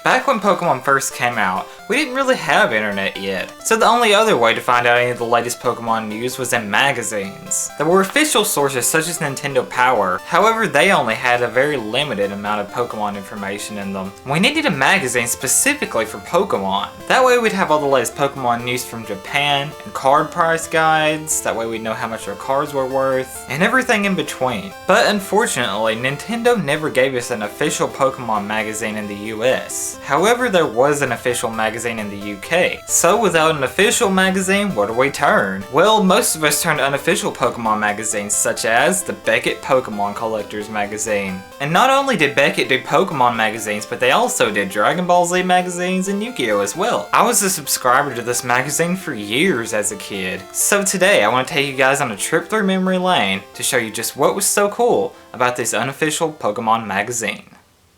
Back when Pokemon first came out, we didn't really have internet yet, so the only other way to find out any of the latest Pokemon news was in magazines. There were official sources such as Nintendo Power, however they only had a very limited amount of Pokemon information in them. We needed a magazine specifically for Pokemon. That way we'd have all the latest Pokemon news from Japan, and card price guides, that way we'd know how much our cards were worth, and everything in between. But unfortunately, Nintendo never gave us an official Pokemon magazine in the US. However, there was an official magazine in the UK. So without an official magazine, what do we turn? Well, most of us turned to unofficial Pokemon magazines such as the Beckett Pokemon Collectors magazine. And not only did Beckett do Pokemon magazines, but they also did Dragon Ball Z magazines and Yu-Gi-Oh as well. I was a subscriber to this magazine for years as a kid. So today I want to take you guys on a trip through memory lane to show you just what was so cool about this unofficial Pokemon magazine.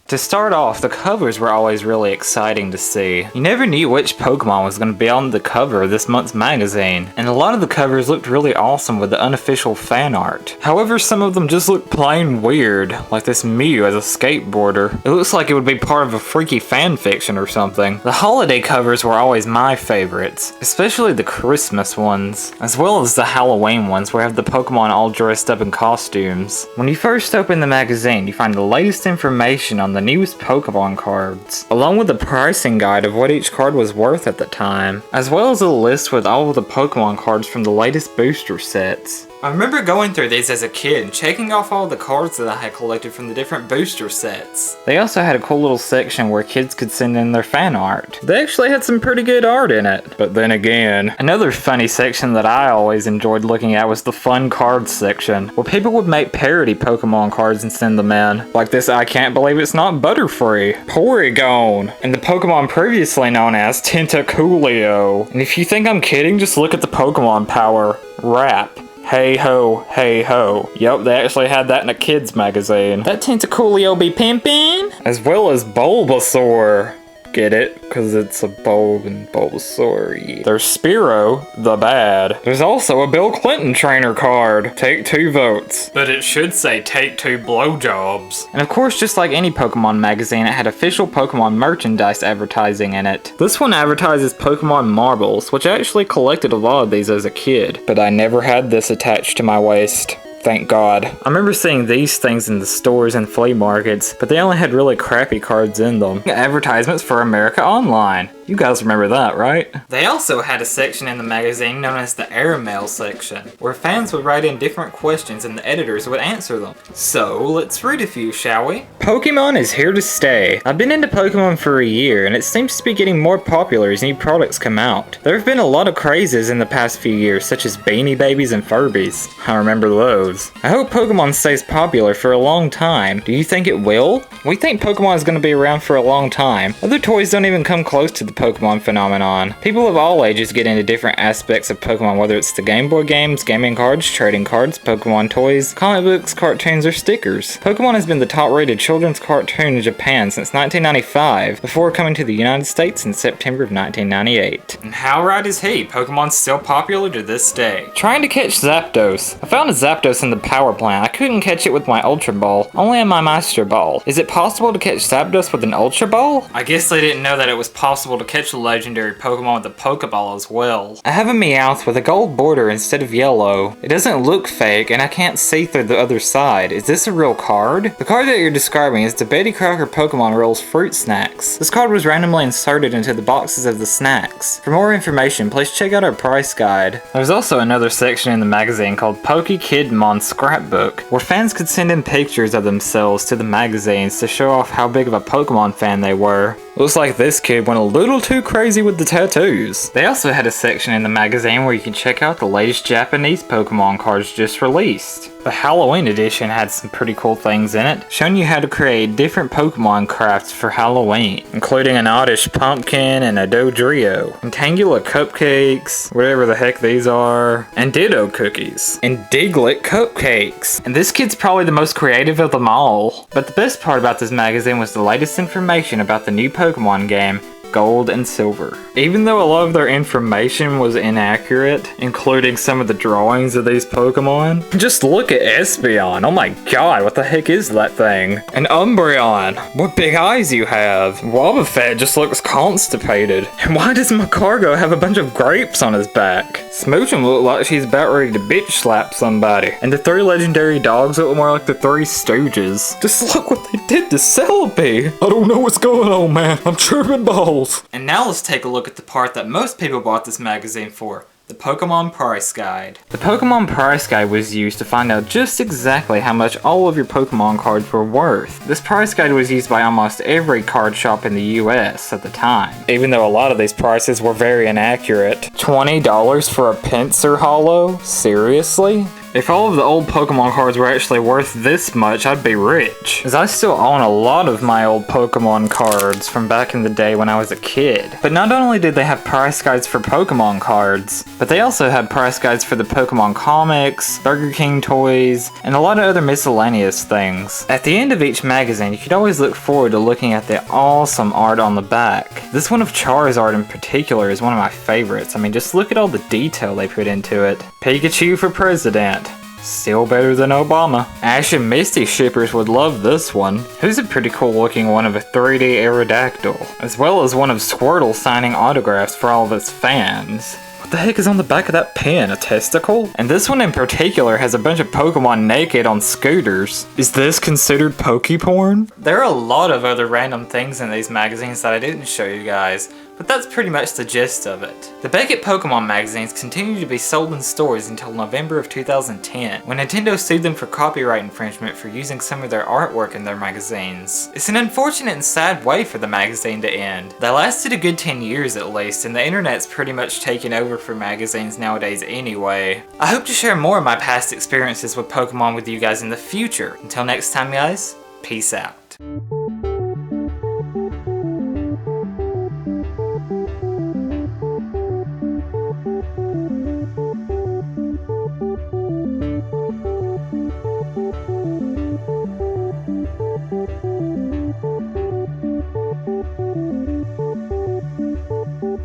To start off, the covers were always really exciting to see. You never knew which Pokemon was going to be on the cover of this month's magazine, and a lot of the covers looked really awesome with the unofficial fan art. However, some of them just looked plain weird, like this Mew as a skateboarder. It looks like it would be part of a freaky fan fiction or something. The holiday covers were always my favorites, especially the Christmas ones, as well as the Halloween ones where you have the Pokemon all dressed up in costumes. When you first open the magazine, you find the latest information on the newest Pokemon cards, along with the pricing guide of what each card was worth at the time, as well as a list with all of the Pokemon cards from the latest booster sets. I remember going through these as a kid and checking off all the cards that I had collected from the different booster sets. They also had a cool little section where kids could send in their fan art. They actually had some pretty good art in it. But then again, another funny section that I always enjoyed looking at was the fun cards section, where people would make parody Pokemon cards and send them in. Like this I Can't Believe It's Not Butterfree, Porygon, and the Pokemon previously known as Tentacoolio. And if you think I'm kidding, just look at the Pokemon power. Rap. Hey ho, hey ho. Yup, they actually had that in a kids magazine. That Tentacoolio be pimpin'? As well as Bulbasaur. Get it? Because it's a bulb and Bulbasaur. Yeah. There's Spearow, the bad. There's also a Bill Clinton trainer card. Take 2 votes. But it should say take 2 blowjobs. And of course, just like any Pokemon magazine, it had official Pokemon merchandise advertising in it. This one advertises Pokemon marbles, which I actually collected a lot of these as a kid. But I never had this attached to my waist. Thank God. I remember seeing these things in the stores and flea markets, but they only had really crappy cards in them. Advertisements for America Online. You guys remember that, right? They also had a section in the magazine known as the Airmail section, where fans would write in different questions and the editors would answer them. So, let's read a few, shall we? Pokemon is here to stay. I've been into Pokemon for a year, and it seems to be getting more popular as new products come out. There have been a lot of crazes in the past few years, such as Beanie Babies and Furbies. I remember those. I hope Pokemon stays popular for a long time. Do you think it will? We think Pokemon is going to be around for a long time. Other toys don't even come close to the Pokemon phenomenon. People of all ages get into different aspects of Pokemon, whether it's the Game Boy games, gaming cards, trading cards, Pokemon toys, comic books, cartoons, or stickers. Pokemon has been the top-rated children's cartoon in Japan since 1995, before coming to the United States in September of 1998. And how right is he? Pokemon's still popular to this day. Trying to catch Zapdos. I found a Zapdos in the power plant. I couldn't catch it with my Ultra Ball, only on my Master Ball. Is it possible to catch Zapdos with an Ultra Ball? I guess they didn't know that it was possible to catch a legendary Pokemon with a Pokeball as well. I have a Meowth with a gold border instead of yellow. It doesn't look fake, and I can't see through the other side. Is this a real card? The card that you're describing is the Betty Crocker Pokemon Rolls Fruit Snacks. This card was randomly inserted into the boxes of the snacks. For more information, please check out our price guide. There's also another section in the magazine called Pokekidmon Scrapbook, where fans could send in pictures of themselves to the magazines to show off how big of a Pokemon fan they were. Looks like this kid went a little too crazy with the tattoos. They also had a section in the magazine where you can check out the latest Japanese Pokemon cards just released. The Halloween edition had some pretty cool things in it, showing you how to create different Pokemon crafts for Halloween, including an Oddish Pumpkin and a Dodrio, and Tangela Cupcakes, whatever the heck these are, and Ditto Cookies, and Diglett Cupcakes. And this kid's probably the most creative of them all. But the best part about this magazine was the latest information about the new Pokemon game, gold and silver. Even though a lot of their information was inaccurate, including some of the drawings of these Pokemon, just look at Espeon. Oh my god, what the heck is that thing? And Umbreon, what big eyes you have. Wobbuffet just looks constipated. And why does Macargo have a bunch of grapes on his back? Smoochum look like she's about ready to bitch slap somebody. And the 3 legendary dogs look more like the 3 Stooges. Just look what they did to Celebi. I don't know what's going on, man. I'm tripping balls. And now let's take a look at the part that most people bought this magazine for. The Pokemon Price Guide. The Pokemon Price Guide was used to find out just exactly how much all of your Pokemon cards were worth. This price guide was used by almost every card shop in the US at the time, even though a lot of these prices were very inaccurate. $20 for a Pinsir Holo? Seriously? If all of the old Pokemon cards were actually worth this much, I'd be rich. As I still own a lot of my old Pokemon cards from back in the day when I was a kid. But not only did they have price guides for Pokemon cards, but they also had price guides for the Pokemon comics, Burger King toys, and a lot of other miscellaneous things. At the end of each magazine, you could always look forward to looking at the awesome art on the back. This one of Charizard in particular is one of my favorites. I mean, just look at all the detail they put into it. Pikachu for president. Still better than Obama. Ash and Misty shippers would love this one. Here's a pretty cool looking one of a 3D Aerodactyl, as well as one of Squirtle signing autographs for all of his fans. What the heck is on the back of that pen? A testicle? And this one in particular has a bunch of Pokemon naked on scooters. Is this considered Pokeporn? There are a lot of other random things in these magazines that I didn't show you guys, but that's pretty much the gist of it. The Beckett Pokemon magazines continued to be sold in stores until November of 2010, when Nintendo sued them for copyright infringement for using some of their artwork in their magazines. It's an unfortunate and sad way for the magazine to end. They lasted a good 10 years at least, and the internet's pretty much taken over for magazines nowadays anyway. I hope to share more of my past experiences with Pokemon with you guys in the future. Until next time guys, peace out.